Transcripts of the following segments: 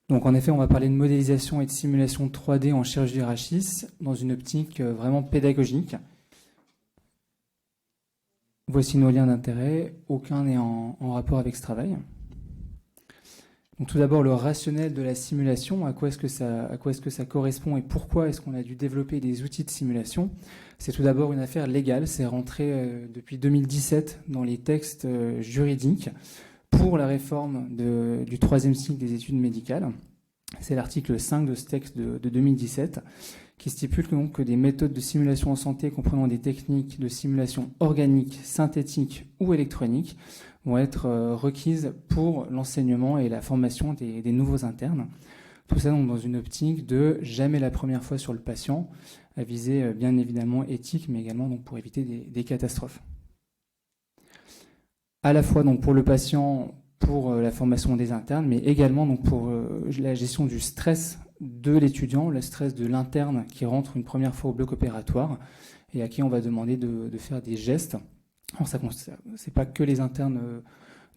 Donc en effet, on va parler de modélisation et de simulation 3D en chirurgie du rachis dans une optique vraiment pédagogique. Voici nos liens d'intérêt, aucun n'est en rapport avec ce travail. Donc tout d'abord, le rationnel de la simulation, à quoi est-ce que ça correspond et pourquoi est-ce qu'on a dû développer des outils de simulation. C'est tout d'abord une affaire légale, c'est rentré depuis 2017 dans les textes juridiques pour la réforme du troisième cycle des études médicales. C'est l'article 5 de ce texte de 2017 qui stipule donc que des méthodes de simulation en santé comprenant des techniques de simulation organique, synthétique ou électronique vont être requises pour l'enseignement et la formation des nouveaux internes. Tout ça donc dans une optique de jamais la première fois sur le patient, à viser bien évidemment éthique, mais également donc pour éviter des catastrophes. À la fois donc pour le patient, pour la formation des internes, mais également donc pour la gestion du stress de l'étudiant, le stress de l'interne qui rentre une première fois au bloc opératoire et à qui on va demander de faire des gestes. Alors ça, c'est pas que les internes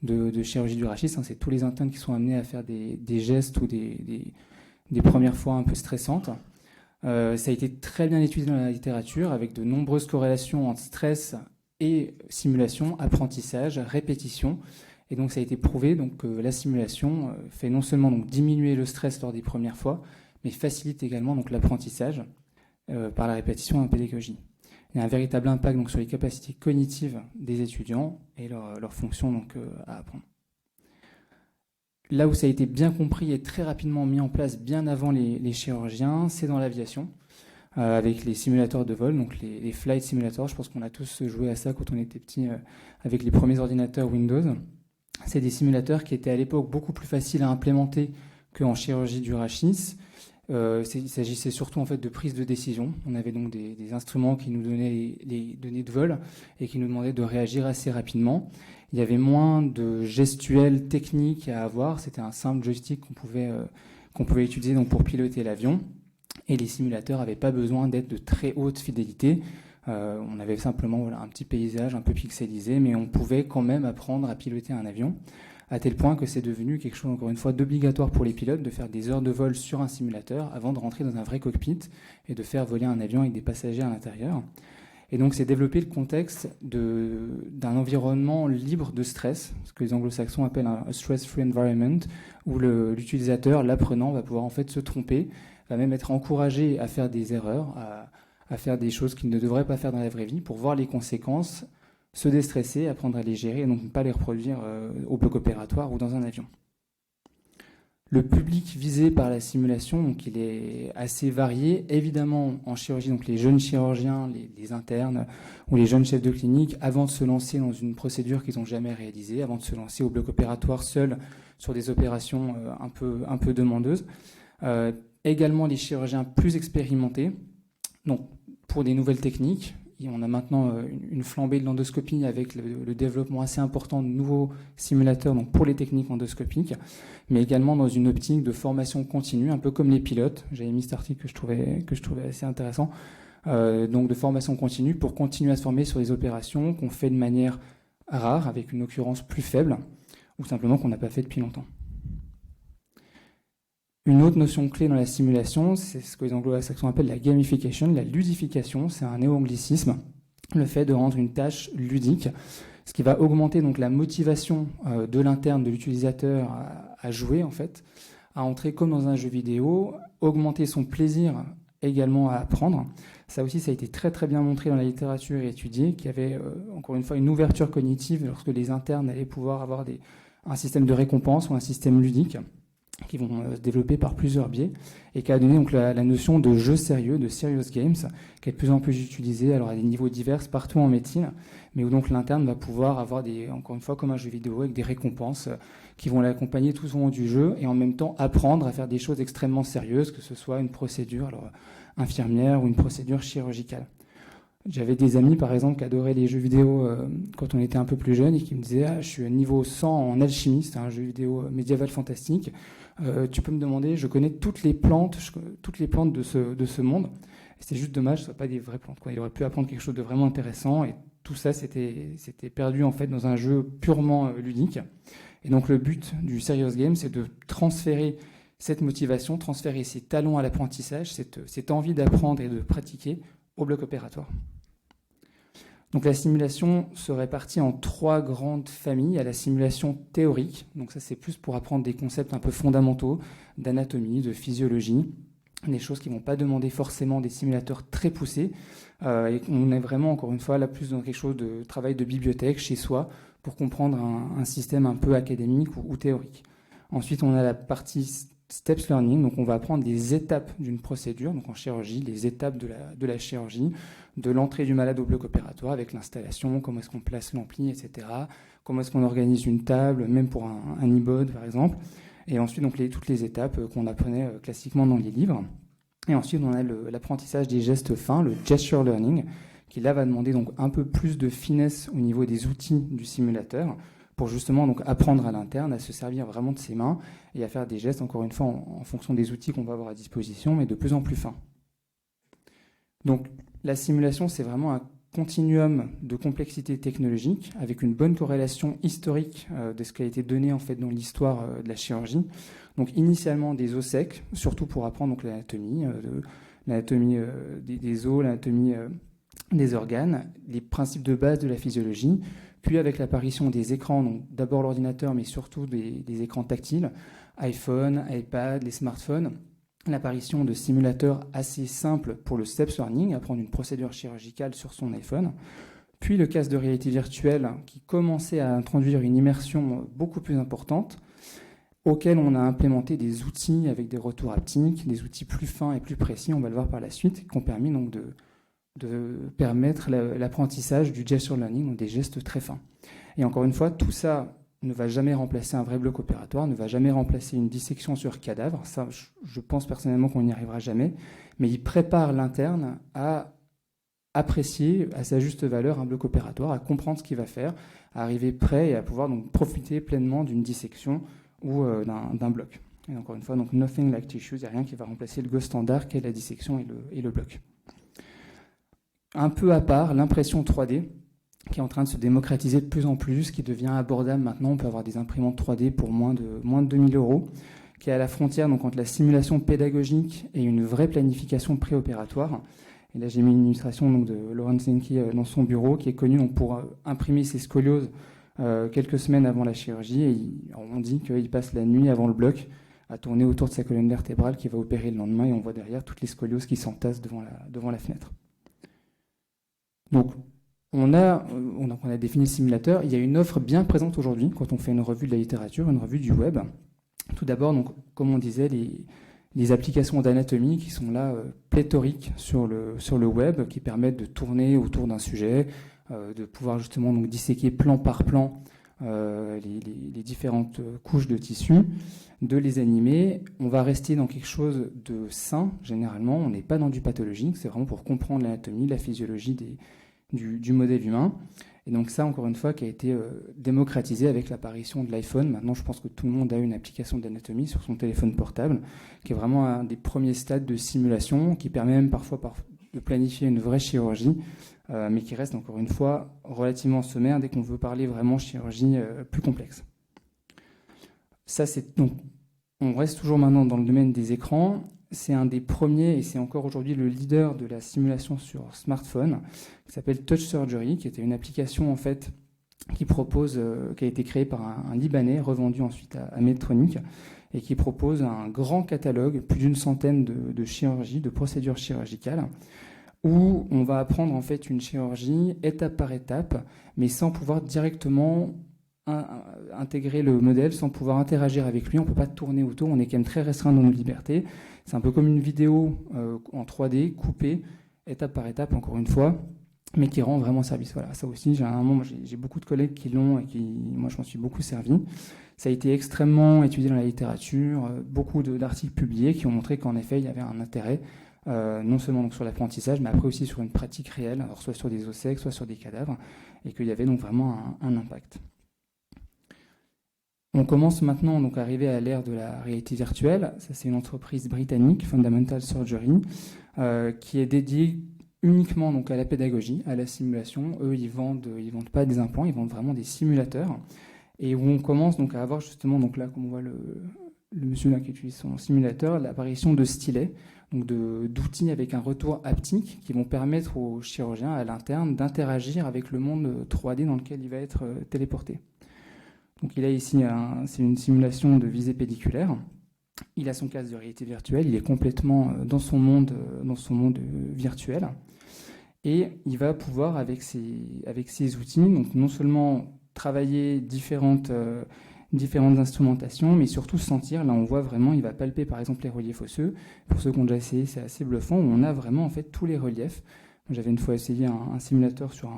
de chirurgie du rachis, hein, c'est tous les internes qui sont amenés à faire des gestes ou des premières fois un peu stressantes. Ça a été très bien étudié dans la littérature avec de nombreuses corrélations entre stress et simulation, apprentissage, répétition. Et donc ça a été prouvé donc, que la simulation fait non seulement donc, diminuer le stress lors des premières fois, mais facilite également donc, l'apprentissage par la répétition en pédagogie. Il y a un véritable impact donc, sur les capacités cognitives des étudiants et leur fonction donc, à apprendre. Là où ça a été bien compris et très rapidement mis en place bien avant les chirurgiens, c'est dans l'aviation, avec les simulateurs de vol, donc les flight simulators. Je pense qu'on a tous joué à ça quand on était petit avec les premiers ordinateurs Windows. C'est des simulateurs qui étaient à l'époque beaucoup plus faciles à implémenter qu'en chirurgie du rachis. Il s'agissait surtout en fait de prise de décision. On avait donc des instruments qui nous donnaient les données de vol et qui nous demandaient de réagir assez rapidement. Il y avait moins de gestuels techniques à avoir. C'était un simple joystick qu'on pouvait utiliser donc pour piloter l'avion. Et les simulateurs n'avaient pas besoin d'être de très haute fidélité. On avait simplement un petit paysage un peu pixelisé, mais on pouvait quand même apprendre à piloter un avion, à tel point que c'est devenu quelque chose, encore une fois, d'obligatoire pour les pilotes de faire des heures de vol sur un simulateur avant de rentrer dans un vrai cockpit et de faire voler un avion avec des passagers à l'intérieur. Et donc, c'est développer le contexte d'un environnement libre de stress, ce que les anglo-saxons appellent un stress-free environment, où l'utilisateur, l'apprenant, va pouvoir en fait se tromper, va même être encouragé à faire des erreurs, à faire des choses qu'il ne devrait pas faire dans la vraie vie pour voir les conséquences, se déstresser, apprendre à les gérer et donc ne pas les reproduire au bloc opératoire ou dans un avion. Le public visé par la simulation, donc il est assez varié. Évidemment, en chirurgie, donc les jeunes chirurgiens, les internes ou les jeunes chefs de clinique, avant de se lancer dans une procédure qu'ils n'ont jamais réalisée, avant de se lancer au bloc opératoire seul sur des opérations un peu demandeuses. Également les chirurgiens plus expérimentés, donc pour des nouvelles techniques. Et on a maintenant une flambée de l'endoscopie avec le développement assez important de nouveaux simulateurs donc pour les techniques endoscopiques, mais également dans une optique de formation continue, un peu comme les pilotes. J'avais mis cet article que je trouvais assez intéressant. Donc de formation continue pour continuer à se former sur des opérations qu'on fait de manière rare, avec une occurrence plus faible, ou simplement qu'on n'a pas fait depuis longtemps. Une autre notion clé dans la simulation, c'est ce que les anglo-saxons appellent la gamification, la ludification, c'est un néo-anglicisme, le fait de rendre une tâche ludique, ce qui va augmenter donc la motivation de l'interne, de l'utilisateur à jouer en fait, à entrer comme dans un jeu vidéo, augmenter son plaisir également à apprendre. Ça aussi, ça a été très très bien montré dans la littérature et étudié, qu'il y avait encore une fois une ouverture cognitive lorsque les internes allaient pouvoir avoir un système de récompense ou un système ludique qui vont se développer par plusieurs biais et qui a donné donc la notion de jeu sérieux, de serious games, qui est de plus en plus utilisée alors à des niveaux divers partout en médecine, mais où donc l'interne va pouvoir avoir encore une fois comme un jeu vidéo avec des récompenses qui vont l'accompagner tout au long du jeu et en même temps apprendre à faire des choses extrêmement sérieuses, que ce soit une procédure infirmière ou une procédure chirurgicale. J'avais des amis, par exemple, qui adoraient les jeux vidéo quand on était un peu plus jeune et qui me disaient « je suis à niveau 100 en alchimie, c'est un jeu vidéo médiéval fantastique. Tu peux me demander, je connais toutes les plantes de ce monde. » C'était juste dommage que ce ne soit pas des vraies plantes, quoi. Il aurait pu apprendre quelque chose de vraiment intéressant et tout ça, c'était perdu en fait dans un jeu purement ludique. Et donc le but du Serious Game, c'est de transférer cette motivation, transférer ces talents à l'apprentissage, cette envie d'apprendre et de pratiquer au bloc opératoire. Donc la simulation se répartit en 3 grandes familles. Il y a la simulation théorique, donc ça c'est plus pour apprendre des concepts un peu fondamentaux d'anatomie, de physiologie, des choses qui ne vont pas demander forcément des simulateurs très poussés. Et on est vraiment, encore une fois, là plus dans quelque chose de travail de bibliothèque chez soi pour comprendre un système un peu académique ou théorique. Ensuite, on a la partie Steps Learning, donc on va apprendre les étapes d'une procédure, donc en chirurgie, les étapes de la chirurgie, de l'entrée du malade au bloc opératoire avec l'installation, comment est-ce qu'on place l'ampli, etc. Comment est-ce qu'on organise une table, même pour un e-bod par exemple. Et ensuite, donc, toutes les étapes qu'on apprenait classiquement dans les livres. Et ensuite, on a l'apprentissage des gestes fins, le gesture learning, qui là va demander donc un peu plus de finesse au niveau des outils du simulateur, pour justement donc apprendre à l'interne à se servir vraiment de ses mains et à faire des gestes, encore une fois, en fonction des outils qu'on va avoir à disposition, mais de plus en plus fins. Donc la simulation, c'est vraiment un continuum de complexité technologique avec une bonne corrélation historique de ce qui a été donné en fait dans l'histoire de la chirurgie. Donc initialement des os secs, surtout pour apprendre donc l'anatomie des os, l'anatomie des organes, les principes de base de la physiologie. Puis avec l'apparition des écrans, donc d'abord l'ordinateur, mais surtout des écrans tactiles, iPhone, iPad, les smartphones, l'apparition de simulateurs assez simples pour le steps learning, apprendre une procédure chirurgicale sur son iPhone, puis le casque de réalité virtuelle qui commençait à introduire une immersion beaucoup plus importante, auquel on a implémenté des outils avec des retours haptiques, des outils plus fins et plus précis, on va le voir par la suite, qui ont permis donc de permettre l'apprentissage du gesture learning, donc des gestes très fins. Et encore une fois, tout ça ne va jamais remplacer un vrai bloc opératoire, ne va jamais remplacer une dissection sur cadavre. Ça, je pense personnellement qu'on n'y arrivera jamais. Mais il prépare l'interne à apprécier à sa juste valeur un bloc opératoire, à comprendre ce qu'il va faire, à arriver prêt et à pouvoir donc profiter pleinement d'une dissection ou d'un bloc. Et encore une fois, donc nothing like tissues, il n'y a rien qui va remplacer le gold standard qu'est la dissection et le bloc. Un peu à part, l'impression 3D, qui est en train de se démocratiser de plus en plus, qui devient abordable maintenant. On peut avoir des imprimantes 3D pour moins de 2000 €, qui est à la frontière donc, entre la simulation pédagogique et une vraie planification préopératoire. Et là, j'ai mis une illustration donc, de Laurent Zinke dans son bureau, qui est connu donc, pour imprimer ses scolioses quelques semaines avant la chirurgie. Et on dit qu'il passe la nuit avant le bloc à tourner autour de sa colonne vertébrale qui va opérer le lendemain. Et on voit derrière toutes les scolioses qui s'entassent devant la fenêtre. Donc, on a défini le simulateur. Il y a une offre bien présente aujourd'hui quand on fait une revue de la littérature, une revue du web. Tout d'abord, donc, comme on disait, les applications d'anatomie qui sont là pléthoriques sur le web, qui permettent de tourner autour d'un sujet, de pouvoir justement donc, disséquer plan par plan les différentes couches de tissu, de les animer. On va rester dans quelque chose de sain, généralement. On n'est pas dans du pathologique. C'est vraiment pour comprendre l'anatomie, la physiologie du modèle humain. Et donc ça, encore une fois, qui a été démocratisé avec l'apparition de l'iPhone. Maintenant, je pense que tout le monde a une application d'anatomie sur son téléphone portable, qui est vraiment un des premiers stades de simulation, qui permet même parfois de planifier une vraie chirurgie, mais qui reste, encore une fois, relativement sommaire dès qu'on veut parler vraiment chirurgie plus complexe. Ça, donc, on reste toujours maintenant dans le domaine des écrans. C'est un des premiers, et c'est encore aujourd'hui le leader de la simulation sur smartphone, qui s'appelle Touch Surgery, qui était une application en fait qui a été créée par un Libanais, revendu ensuite à Medtronic, et qui propose un grand catalogue, plus d'une centaine de chirurgies, de procédures chirurgicales, où on va apprendre en fait une chirurgie étape par étape, mais sans pouvoir directement intégrer le modèle, sans pouvoir interagir avec lui. On ne peut pas tourner autour, on est quand même très restreint dans nos libertés. C'est un peu comme une vidéo en 3D, coupée, étape par étape, encore une fois, mais qui rend vraiment service. Voilà, ça aussi, j'ai beaucoup de collègues qui l'ont et moi, je m'en suis beaucoup servi. Ça a été extrêmement étudié dans la littérature, beaucoup d'articles publiés qui ont montré qu'en effet, il y avait un intérêt, non seulement donc, sur l'apprentissage, mais après aussi sur une pratique réelle, alors soit sur des os secs, soit sur des cadavres, et qu'il y avait donc vraiment un impact. On commence maintenant donc, à arriver à l'ère de la réalité virtuelle. Ça, c'est une entreprise britannique, Fundamental Surgery, qui est dédiée uniquement donc, à la pédagogie, à la simulation. Eux, ils vendent pas des implants, ils vendent vraiment des simulateurs. Et où on commence donc, à avoir justement, donc là, comme on voit le monsieur là, qui utilise son simulateur, l'apparition de stylets, donc d'outils avec un retour haptique qui vont permettre au chirurgien à l'interne d'interagir avec le monde 3D dans lequel il va être téléporté. Donc il a ici, c'est une simulation de visée pédiculaire. Il a son casque de réalité virtuelle, il est complètement dans son monde virtuel. Et il va pouvoir, avec ces outils, donc non seulement travailler différentes instrumentations, mais surtout sentir. Là, on voit vraiment, il va palper par exemple les reliefs osseux. Pour ceux qui ont déjà essayé, c'est assez bluffant. On a vraiment en fait tous les reliefs. J'avais une fois essayé un simulateur sur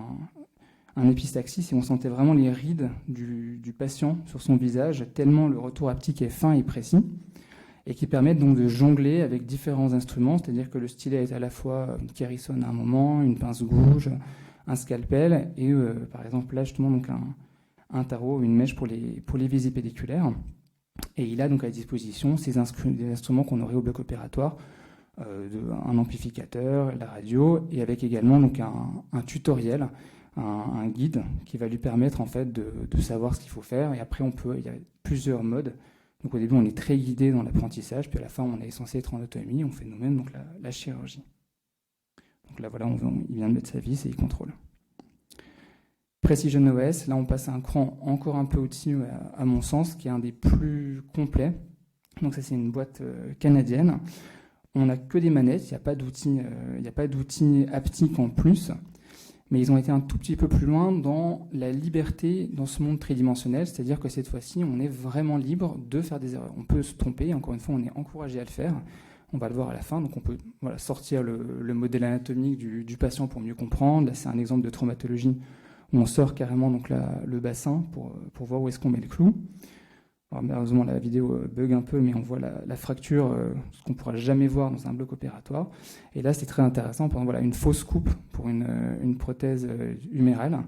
un épistaxis et on sentait vraiment les rides du patient sur son visage, tellement le retour haptique est fin et précis, et qui permettent donc de jongler avec différents instruments, c'est-à-dire que le stylet est à la fois une Kerrison à un moment, une pince-gouge, un scalpel, et par exemple là justement donc un tarot, une mèche pour les visées pédiculaires. Et il a donc à disposition des instruments qu'on aurait au bloc opératoire, un amplificateur, la radio, et avec également donc un tutoriel, un guide qui va lui permettre en fait de savoir ce qu'il faut faire. Et après il y a plusieurs modes. Donc au début on est très guidé dans l'apprentissage, puis à la fin on est censé être en autonomie, on fait nous-mêmes donc la chirurgie. Donc là voilà, il vient de mettre sa vis et il contrôle. Precision OS, là on passe à un cran encore un peu au-dessus à mon sens, qui est un des plus complets. Donc ça c'est une boîte canadienne. On n'a que des manettes, il n'y a pas d'outils haptiques en plus, mais ils ont été un tout petit peu plus loin dans la liberté dans ce monde tridimensionnel, c'est-à-dire que cette fois-ci on est vraiment libre de faire des erreurs. On peut se tromper, encore une fois on est encouragé à le faire, on va le voir à la fin, donc on peut sortir le modèle anatomique du patient pour mieux comprendre. Là c'est un exemple de traumatologie où on sort carrément donc le bassin pour voir où est-ce qu'on met le clou. Alors, malheureusement, la vidéo bug un peu, mais on voit la fracture, ce qu'on ne pourra jamais voir dans un bloc opératoire. Et là, c'est très intéressant. Par exemple, une fausse coupe pour une prothèse humérale,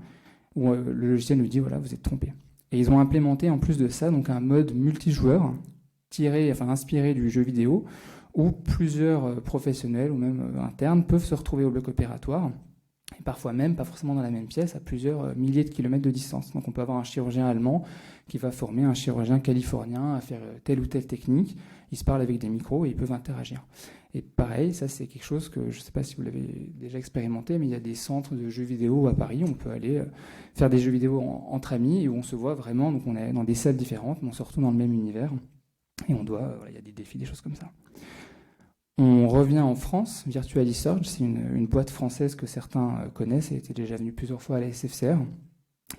où le logiciel nous dit, voilà, vous êtes trompé. Et ils ont implémenté, en plus de ça, donc un mode multijoueur, inspiré du jeu vidéo, où plusieurs professionnels ou même internes peuvent se retrouver au bloc opératoire, et parfois même, pas forcément dans la même pièce, à plusieurs milliers de kilomètres de distance. Donc on peut avoir un chirurgien allemand qui va former un chirurgien californien à faire telle ou telle technique. Ils se parlent avec des micros et ils peuvent interagir. Et pareil, ça c'est quelque chose que je ne sais pas si vous l'avez déjà expérimenté, mais il y a des centres de jeux vidéo à Paris. On peut aller faire des jeux vidéo entre amis et où on se voit vraiment. Donc on est dans des salles différentes, mais on se retrouve dans le même univers. Et on doit, il y a des défis, des choses comme ça. On revient en France, Virtual Research, c'est une boîte française que certains connaissent et était déjà venu plusieurs fois à la SFCR,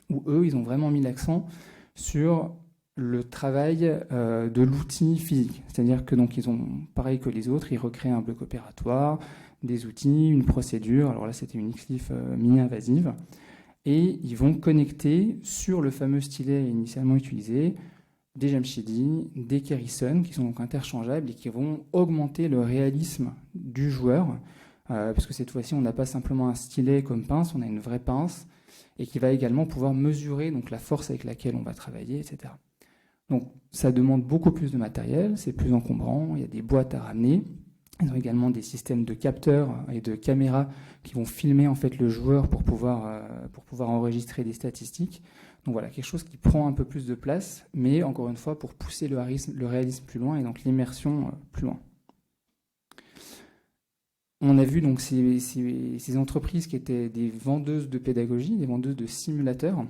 où eux, ils ont vraiment mis l'accent sur le travail de l'outil physique. C'est-à-dire que donc ils ont, pareil que les autres, ils recréent un bloc opératoire, des outils, une procédure. Alors là, c'était une XLIF mini-invasive. Et ils vont connecter sur le fameux stylet initialement utilisé des Jamshidi, des Kerrison, qui sont donc interchangeables et qui vont augmenter le réalisme du joueur, parce que cette fois-ci, on n'a pas simplement un stylet comme pince, on a une vraie pince, et qui va également pouvoir mesurer donc, la force avec laquelle on va travailler, etc. Donc ça demande beaucoup plus de matériel, c'est plus encombrant, il y a des boîtes à ramener. Ils ont également des systèmes de capteurs et de caméras qui vont filmer en fait le joueur pour pouvoir enregistrer des statistiques. Donc voilà, quelque chose qui prend un peu plus de place, mais encore une fois pour pousser le réalisme plus loin et donc l'immersion plus loin. On a vu donc ces entreprises qui étaient des vendeuses de pédagogie, des vendeuses de simulateurs.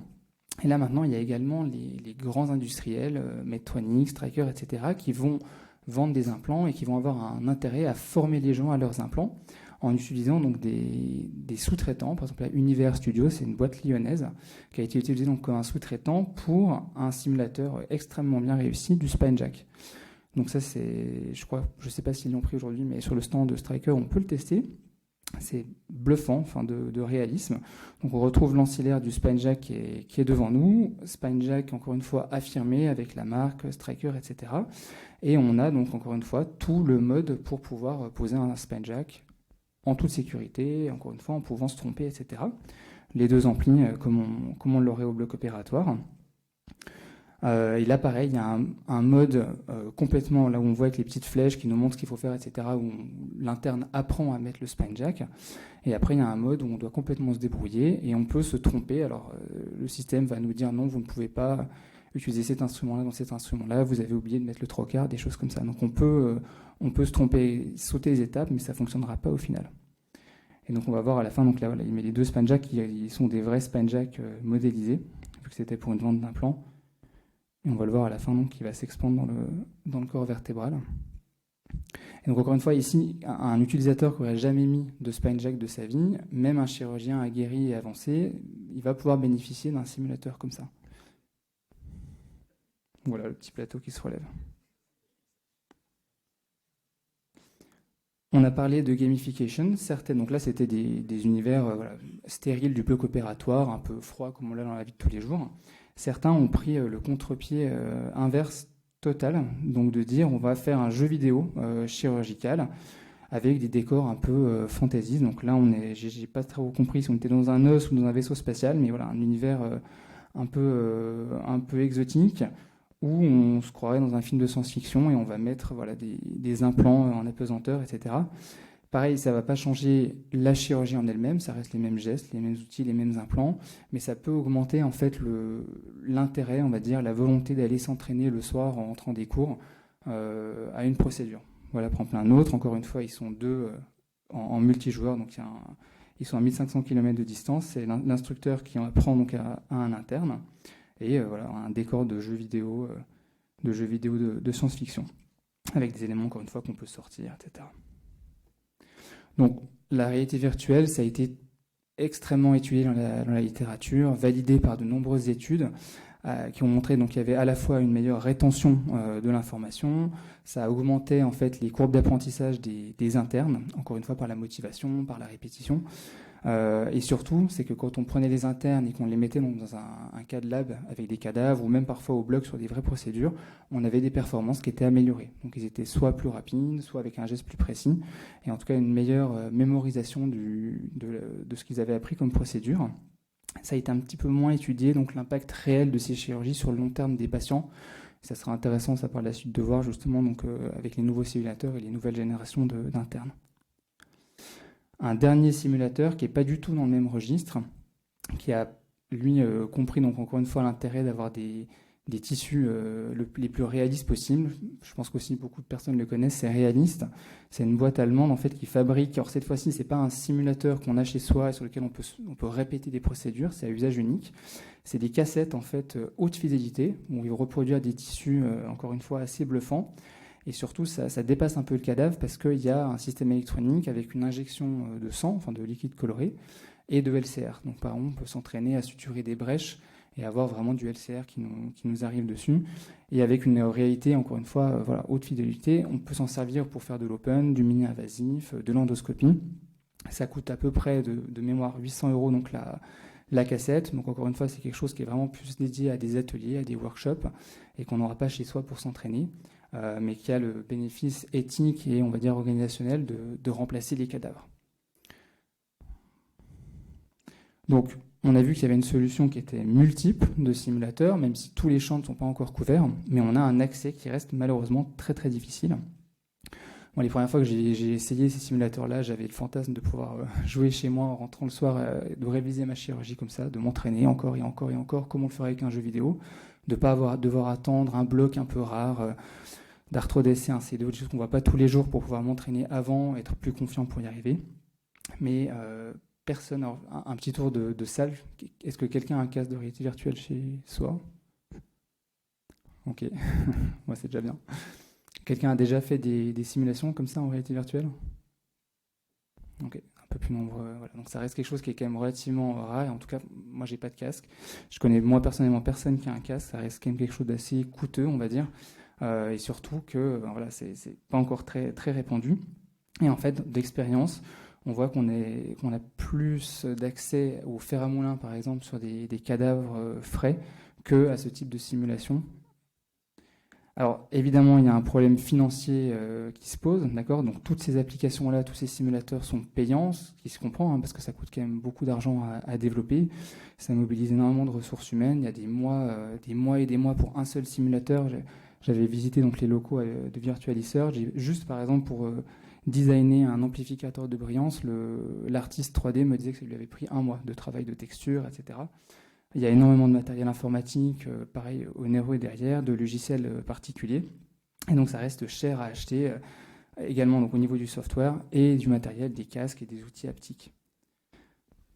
Et là maintenant, il y a également les grands industriels, Medtronic, Stryker, etc., qui vont vendre des implants et qui vont avoir un intérêt à former les gens à leurs implants en utilisant donc des sous-traitants. Par exemple, la Univers Studio, c'est une boîte lyonnaise qui a été utilisée donc comme un sous-traitant pour un simulateur extrêmement bien réussi du SpineJack. Donc ça, c'est, je ne sais pas s'ils l'ont pris aujourd'hui, mais sur le stand de Stryker, on peut le tester. C'est bluffant, de réalisme. Donc on retrouve l'ancillaire du SpineJack qui est devant nous. SpineJack, encore une fois, affirmé avec la marque Stryker, etc. Et on a donc, encore une fois, tout le mode pour pouvoir poser un SpineJack en toute sécurité, encore une fois, en pouvant se tromper, etc. Les deux amplis, comme on l'aurait au bloc opératoire. Et là, pareil, il y a un mode complètement, là où on voit avec les petites flèches qui nous montrent ce qu'il faut faire, etc., où l'interne apprend à mettre le SpineJack. Et après, il y a un mode où on doit complètement se débrouiller et on peut se tromper. Alors, le système va nous dire non, vous ne pouvez pas utiliser cet instrument-là dans cet instrument-là, vous avez oublié de mettre le 3/4, des choses comme ça. Donc on peut se tromper, sauter les étapes, mais ça ne fonctionnera pas au final. Et donc on va voir à la fin, donc là voilà, il met les 2 spine jacks qui sont des vrais spine jacks modélisés, vu que c'était pour une vente d'implant. Et on va le voir à la fin, donc qui va s'expandre dans le corps vertébral. Et donc encore une fois, ici, un utilisateur qui n'aurait jamais mis de spine jack de sa vie, même un chirurgien aguerri et avancé, il va pouvoir bénéficier d'un simulateur comme ça. Voilà le petit plateau qui se relève. On a parlé de gamification, certaines, donc là c'était des univers stériles du bloc opératoire, un peu froid comme on l'a dans la vie de tous les jours. Certains ont pris le contre-pied inverse total, donc de dire on va faire un jeu vidéo chirurgical avec des décors un peu fantasy. Donc là j'ai pas trop compris si on était dans un os ou dans un vaisseau spatial, mais voilà, un univers un peu exotique, où on se croirait dans un film de science-fiction et on va mettre des implants en apesanteur, etc. Pareil, ça ne va pas changer la chirurgie en elle-même, ça reste les mêmes gestes, les mêmes outils, les mêmes implants, mais ça peut augmenter en fait l'intérêt, on va dire, la volonté d'aller s'entraîner le soir en rentrant des cours à une procédure. Voilà, prends plein d'autres. Encore une fois, ils sont 2 en multijoueur, donc ils sont à 1500 km de distance. C'est l'instructeur qui en apprend donc à un interne. Et voilà, un décor de jeux vidéo de science-fiction, avec des éléments, encore une fois, qu'on peut sortir, etc. Donc, la réalité virtuelle, ça a été extrêmement étudié dans la littérature, validé par de nombreuses études qui ont montré qu'il y avait à la fois une meilleure rétention de l'information, ça a augmenté en fait les courbes d'apprentissage des internes, encore une fois par la motivation, par la répétition. Et surtout, c'est que quand on prenait les internes et qu'on les mettait donc dans un cas de lab avec des cadavres ou même parfois au bloc sur des vraies procédures, on avait des performances qui étaient améliorées. Donc ils étaient soit plus rapides, soit avec un geste plus précis, et en tout cas une meilleure mémorisation de ce qu'ils avaient appris comme procédure. Ça a été un petit peu moins étudié, donc l'impact réel de ces chirurgies sur le long terme des patients. Ça sera intéressant, ça par la suite, de voir justement donc, avec les nouveaux simulateurs et les nouvelles générations d'internes. Un dernier simulateur qui n'est pas du tout dans le même registre, qui a, lui, compris, donc encore une fois, l'intérêt d'avoir des tissus les plus réalistes possibles. Je pense qu'aussi beaucoup de personnes le connaissent, c'est Realist. C'est une boîte allemande en fait, qui fabrique, alors cette fois-ci, ce n'est pas un simulateur qu'on a chez soi et sur lequel on peut répéter des procédures, c'est à usage unique. C'est des cassettes en fait, haute fidélité, où ils reproduisent des tissus, encore une fois, assez bluffants. Et surtout, ça dépasse un peu le cadavre parce qu'il y a un système électronique avec une injection de sang, enfin de liquide coloré, et de LCR. Donc par exemple, on peut s'entraîner à suturer des brèches et avoir vraiment du LCR qui nous arrive dessus. Et avec une réalité, encore une fois, haute fidélité, on peut s'en servir pour faire de l'open, du mini-invasif, de l'endoscopie. Ça coûte à peu près de mémoire 800 €, donc la cassette. Donc encore une fois, c'est quelque chose qui est vraiment plus dédié à des ateliers, à des workshops, et qu'on n'aura pas chez soi pour s'entraîner. Mais qui a le bénéfice éthique et, on va dire, organisationnel de remplacer les cadavres. Donc, on a vu qu'il y avait une solution qui était multiple de simulateurs, même si tous les champs ne sont pas encore couverts, mais on a un accès qui reste malheureusement très très difficile. Bon, les premières fois que j'ai essayé ces simulateurs-là, j'avais le fantasme de pouvoir jouer chez moi en rentrant le soir, de réviser ma chirurgie comme ça, de m'entraîner encore et encore et encore, comme on le ferait avec un jeu vidéo, de ne pas devoir attendre un bloc un peu rare, d'arthrodèse, c'est des choses qu'on ne voit pas tous les jours pour pouvoir m'entraîner avant, être plus confiant pour y arriver. Mais personne, alors, un petit tour de salle, est-ce que quelqu'un a un casque de réalité virtuelle chez soi? Ok, moi c'est déjà bien. Quelqu'un a déjà fait des simulations comme ça en réalité virtuelle? Ok, un peu plus nombreux. Voilà. Donc ça reste quelque chose qui est quand même relativement rare. Et en tout cas, moi j'ai pas de casque. Je connais moi personnellement personne qui a un casque. Ça reste quand même quelque chose d'assez coûteux, on va dire. Et surtout que voilà, c'est pas encore très, très répandu. Et en fait, d'expérience, on voit qu'on a plus d'accès au fer à moulin, par exemple, sur des cadavres frais que à ce type de simulation. Alors, évidemment, il y a un problème financier qui se pose, d'accord? Donc, toutes ces applications-là, tous ces simulateurs sont payants, ce qui se comprend, hein, parce que ça coûte quand même beaucoup d'argent à développer. Ça mobilise énormément de ressources humaines. Il y a des mois et des mois pour un seul simulateur. J'avais visité donc les locaux de Virtual Research. Juste, par exemple, pour designer un amplificateur de brillance, l'artiste 3D me disait que ça lui avait pris 1 mois de travail de texture, etc. Il y a énormément de matériel informatique, pareil, onéreux derrière, de logiciels particuliers. Et donc, ça reste cher à acheter, également donc, au niveau du software et du matériel, des casques et des outils haptiques.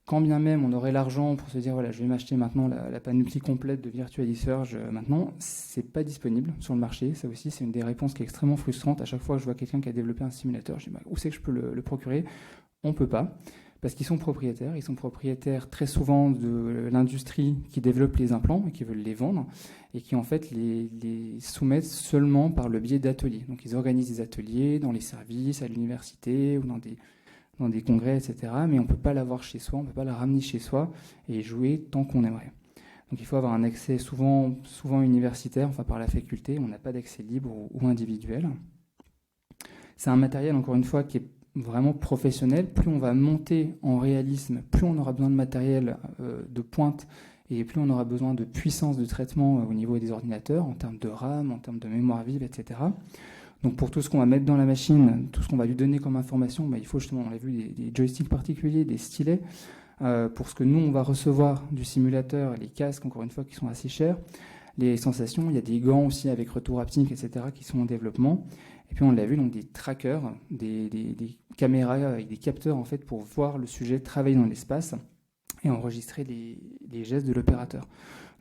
Quand bien même on aurait l'argent pour se dire voilà, je vais m'acheter maintenant la panoplie complète de Virtualisurge maintenant, c'est pas disponible sur le marché. Ça aussi, c'est une des réponses qui est extrêmement frustrante. À chaque fois que je vois quelqu'un qui a développé un simulateur, je dis où c'est que je peux le procurer? On peut pas, parce qu'ils sont propriétaires. Ils sont propriétaires très souvent de l'industrie qui développe les implants et qui veulent les vendre, et qui en fait les soumettent seulement par le biais d'ateliers. Donc ils organisent des ateliers dans les services, à l'université ou dans des congrès, etc. Mais on ne peut pas l'avoir chez soi, on ne peut pas la ramener chez soi et jouer tant qu'on aimerait. Donc il faut avoir un accès souvent universitaire, enfin par la faculté, on n'a pas d'accès libre ou individuel. C'est un matériel, encore une fois, qui est vraiment professionnel. Plus on va monter en réalisme, plus on aura besoin de matériel de pointe et plus on aura besoin de puissance de traitement au niveau des ordinateurs, en termes de RAM, en termes de mémoire vive, etc. Donc pour tout ce qu'on va mettre dans la machine, tout ce qu'on va lui donner comme information, il faut justement, on l'a vu, des joysticks particuliers, des stylets. Pour ce que nous, on va recevoir du simulateur, les casques, encore une fois, qui sont assez chers. Les sensations, il y a des gants aussi avec retour haptique, etc., qui sont en développement. Et puis on l'a vu, donc des trackers, des caméras avec des capteurs, en fait, pour voir le sujet travailler dans l'espace et enregistrer les gestes de l'opérateur.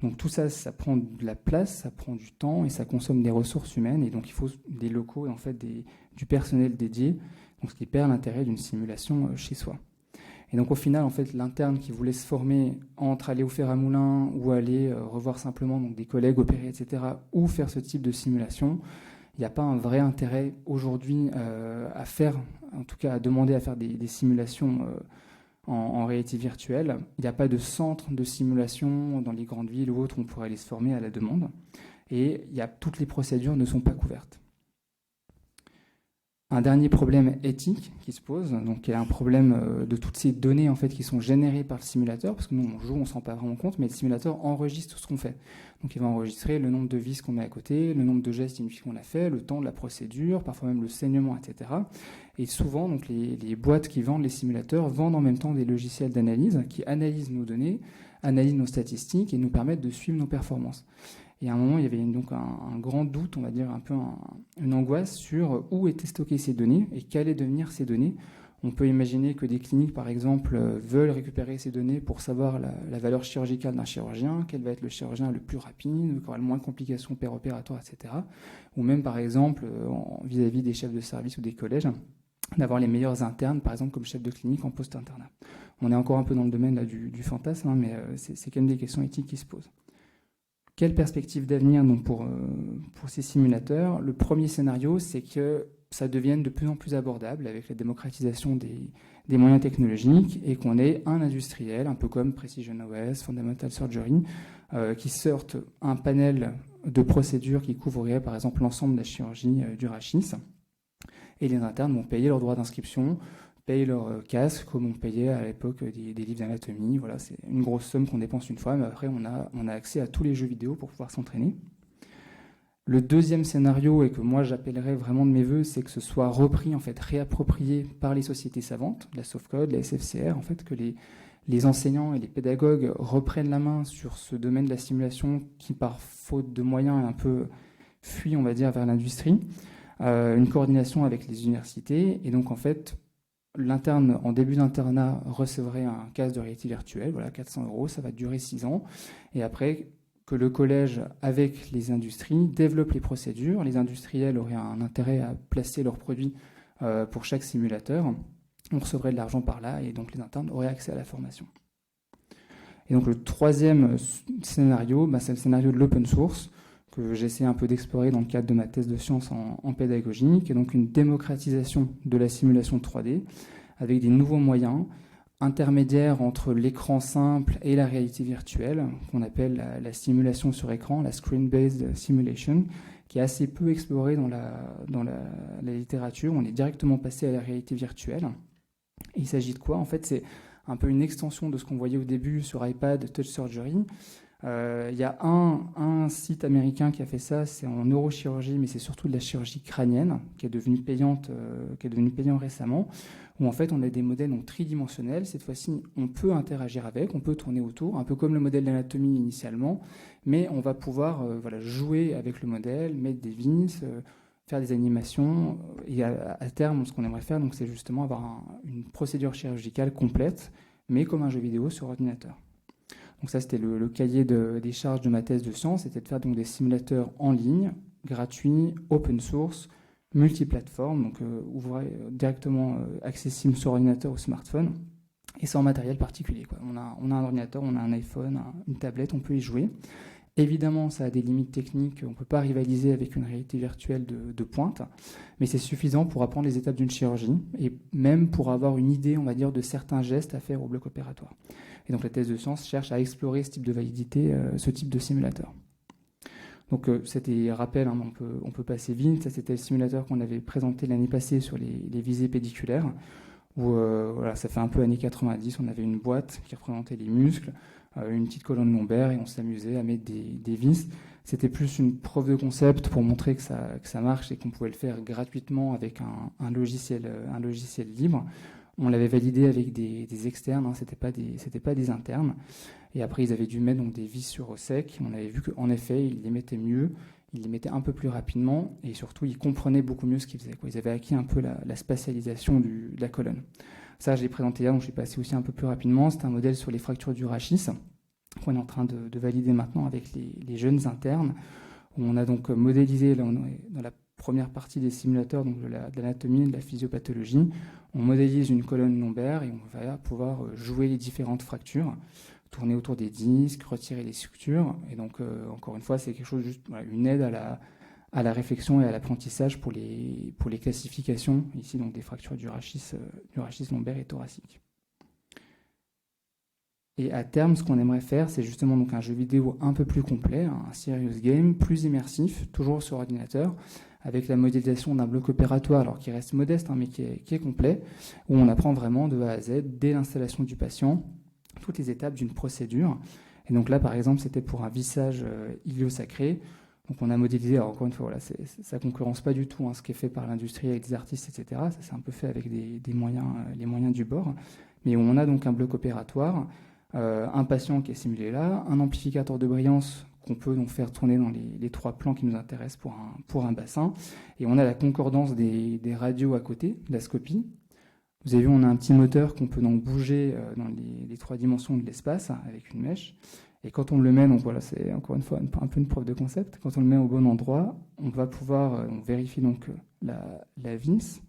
Donc tout ça, ça prend de la place, ça prend du temps et ça consomme des ressources humaines. Et donc il faut des locaux et en fait du personnel dédié, donc ce qui perd l'intérêt d'une simulation chez soi. Et donc au final, en fait, l'interne qui voulait se former entre aller au fer à moulin ou aller revoir simplement donc, des collègues opérer, etc., ou faire ce type de simulation, il n'y a pas un vrai intérêt aujourd'hui à faire, en tout cas à demander à faire des simulations en réalité virtuelle. Il n'y a pas de centre de simulation dans les grandes villes ou autres où on pourrait aller se former à la demande. Et toutes les procédures ne sont pas couvertes. Un dernier problème éthique qui se pose, donc il y a un problème de toutes ces données en fait, qui sont générées par le simulateur, parce que nous on joue, on ne s'en rend pas vraiment compte, mais le simulateur enregistre tout ce qu'on fait. Donc il va enregistrer le nombre de vis qu'on met à côté, le nombre de gestes inutiles qu'on a fait, le temps de la procédure, parfois même le saignement, etc. Et souvent, donc, les boîtes qui vendent les simulateurs vendent en même temps des logiciels d'analyse qui analysent nos données, analysent nos statistiques et nous permettent de suivre nos performances. Et à un moment, il y avait donc un grand doute, on va dire un peu une angoisse sur où étaient stockées ces données et qu'allaient devenir ces données. On peut imaginer que des cliniques, par exemple, veulent récupérer ces données pour savoir la valeur chirurgicale d'un chirurgien, quel va être le chirurgien le plus rapide, qui aura le moins de complications péropératoires, etc. Ou même, par exemple, vis-à-vis des chefs de service ou des collèges, d'avoir les meilleurs internes, par exemple, comme chef de clinique en post-internat. On est encore un peu dans le domaine là, du fantasme, mais c'est quand même des questions éthiques qui se posent. Quelle perspective d'avenir donc pour ces simulateurs? Le premier scénario, c'est que ça devienne de plus en plus abordable avec la démocratisation des moyens technologiques et qu'on ait un industriel, un peu comme Precision OS, Fundamental Surgery, qui sorte un panel de procédures qui couvrirait par exemple l'ensemble de la chirurgie du rachis. Et les internes vont payer leurs droits d'inscription, payent leur casque comme on payait à l'époque des livres d'anatomie. Voilà, c'est une grosse somme qu'on dépense une fois, mais après on a accès à tous les jeux vidéo pour pouvoir s'entraîner. Le deuxième scénario, et que moi j'appellerais vraiment de mes voeux, c'est que ce soit repris, en fait, réapproprié par les sociétés savantes, la Sofcode, la SFCR, en fait, que les enseignants et les pédagogues reprennent la main sur ce domaine de la simulation qui, par faute de moyens, est un peu fuit, on va dire, vers l'industrie. Une coordination avec les universités, et donc en fait, l'interne, en début d'internat, recevrait un casque de réalité virtuelle, voilà, 400 €, ça va durer 6 ans, et après, que le collège, avec les industries, développe les procédures. Les industriels auraient un intérêt à placer leurs produits pour chaque simulateur. On recevrait de l'argent par là, et donc les internes auraient accès à la formation. Et donc le troisième scénario, c'est le scénario de l'open source, que j'essaie un peu d'explorer dans le cadre de ma thèse de sciences en pédagogie, qui est donc une démocratisation de la simulation 3D, avec des nouveaux moyens, intermédiaire entre l'écran simple et la réalité virtuelle, qu'on appelle la simulation sur écran, la screen-based simulation, qui est assez peu explorée dans la littérature. On est directement passé à la réalité virtuelle. Et il s'agit de quoi? En fait, c'est un peu une extension de ce qu'on voyait au début sur iPad, Touch Surgery, Il y a un site américain qui a fait ça, c'est en neurochirurgie, mais c'est surtout de la chirurgie crânienne, qui est devenue payante récemment, où en fait on a des modèles donc tridimensionnels. Cette fois-ci, on peut interagir avec, on peut tourner autour, un peu comme le modèle d'anatomie initialement, mais on va pouvoir jouer avec le modèle, mettre des vis, faire des animations, et à terme, ce qu'on aimerait faire, donc, c'est justement avoir une procédure chirurgicale complète, mais comme un jeu vidéo sur ordinateur. Donc ça, c'était le cahier des charges de ma thèse de sciences, c'était de faire donc des simulateurs en ligne, gratuits, open source, multiplateformes, donc directement accessibles sur ordinateur ou smartphone, et sans matériel particulier, quoi. On a un ordinateur, on a un iPhone, une tablette, on peut y jouer. Évidemment, ça a des limites techniques, on ne peut pas rivaliser avec une réalité virtuelle de pointe, mais c'est suffisant pour apprendre les étapes d'une chirurgie, et même pour avoir une idée, on va dire, de certains gestes à faire au bloc opératoire. Et donc la thèse de science cherche à explorer ce type de validité, ce type de simulateur. Donc c'était rappel, hein, on peut passer vite. Ça, c'était le simulateur qu'on avait présenté l'année passée sur les visées pédiculaires, où ça fait un peu années 90, on avait une boîte qui représentait les muscles, une petite colonne lombaire, et on s'amusait à mettre des vis. C'était plus une preuve de concept pour montrer que ça marche et qu'on pouvait le faire gratuitement avec un logiciel libre. On l'avait validé avec des externes, hein, c'était pas des internes. Et après, ils avaient dû mettre donc des vis sur sec. On avait vu qu'en effet, ils les mettaient mieux, ils les mettaient un peu plus rapidement, et surtout, ils comprenaient beaucoup mieux ce qu'ils faisaient, quoi. Ils avaient acquis un peu la spatialisation de la colonne. Ça, je l'ai présenté hier, donc je vais passer aussi un peu plus rapidement. C'est un modèle sur les fractures du rachis qu'on est en train de valider maintenant avec les jeunes internes, où on a donc modélisé, là, on est dans la première partie des simulateurs, donc de l'anatomie, de la physiopathologie. On modélise une colonne lombaire et on va pouvoir jouer les différentes fractures, tourner autour des disques, retirer les structures. Et donc, encore une fois, c'est quelque chose, juste une aide à la réflexion et à l'apprentissage pour les classifications, ici, donc des fractures du rachis lombaire et thoracique. Et à terme, ce qu'on aimerait faire, c'est justement donc un jeu vidéo un peu plus complet, un serious game, plus immersif, toujours sur ordinateur, avec la modélisation d'un bloc opératoire, alors qui reste modeste, hein, mais qui est complet, où on apprend vraiment de A à Z, dès l'installation du patient, toutes les étapes d'une procédure. Et donc là, par exemple, c'était pour un vissage iliosacré. Donc on a modélisé, alors encore une fois, ça ne concurrence pas du tout, hein, ce qui est fait par l'industrie avec des artistes, etc. Ça, c'est un peu fait avec les moyens du bord. Mais on a donc un bloc opératoire, un patient qui est simulé là, un amplificateur de brillance qu'on peut donc faire tourner dans les trois plans qui nous intéressent pour un bassin. Et on a la concordance des radios à côté, de la scopie. Vous avez vu, on a un petit moteur qu'on peut donc bouger dans les trois dimensions de l'espace avec une mèche. Et quand on le met, donc voilà, c'est encore une fois un peu une preuve de concept. Quand on le met au bon endroit, on va pouvoir, on vérifie donc la vis.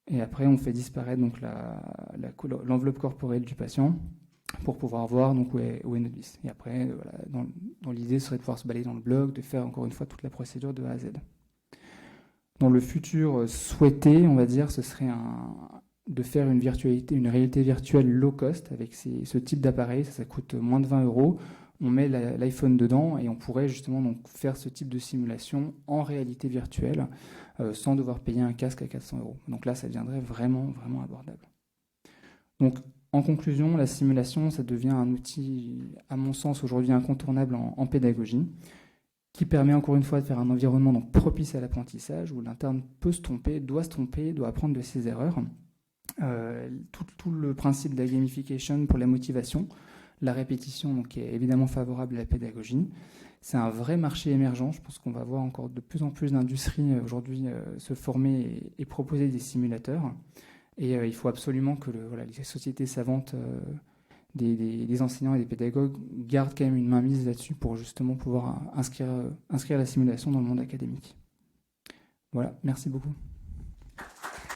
Et après, on fait disparaître donc l'enveloppe corporelle du patient pour pouvoir voir donc où est notre vis. Et après, voilà, dans l'idée, ce serait de pouvoir se balader dans le bloc, de faire encore une fois toute la procédure de A à Z. Dans le futur souhaité, on va dire, ce serait de faire une réalité virtuelle low cost avec ce type d'appareil. Ça coûte moins de 20 €. On met l'iPhone dedans et on pourrait justement donc faire ce type de simulation en réalité virtuelle sans devoir payer un casque à 400 €. Donc là, ça deviendrait vraiment, vraiment abordable. Donc, en conclusion, la simulation, ça devient un outil, à mon sens, aujourd'hui incontournable en pédagogie, qui permet encore une fois de faire un environnement donc propice à l'apprentissage, où l'interne peut se tromper, doit apprendre de ses erreurs. Tout le principe de la gamification pour la motivation, la répétition donc, est évidemment favorable à la pédagogie. C'est un vrai marché émergent. Je pense qu'on va voir encore de plus en plus d'industries aujourd'hui se former et proposer des simulateurs. Et il faut absolument que les sociétés savantes des enseignants et des pédagogues gardent quand même une mainmise là-dessus pour justement pouvoir inscrire la simulation dans le monde académique. Voilà, merci beaucoup.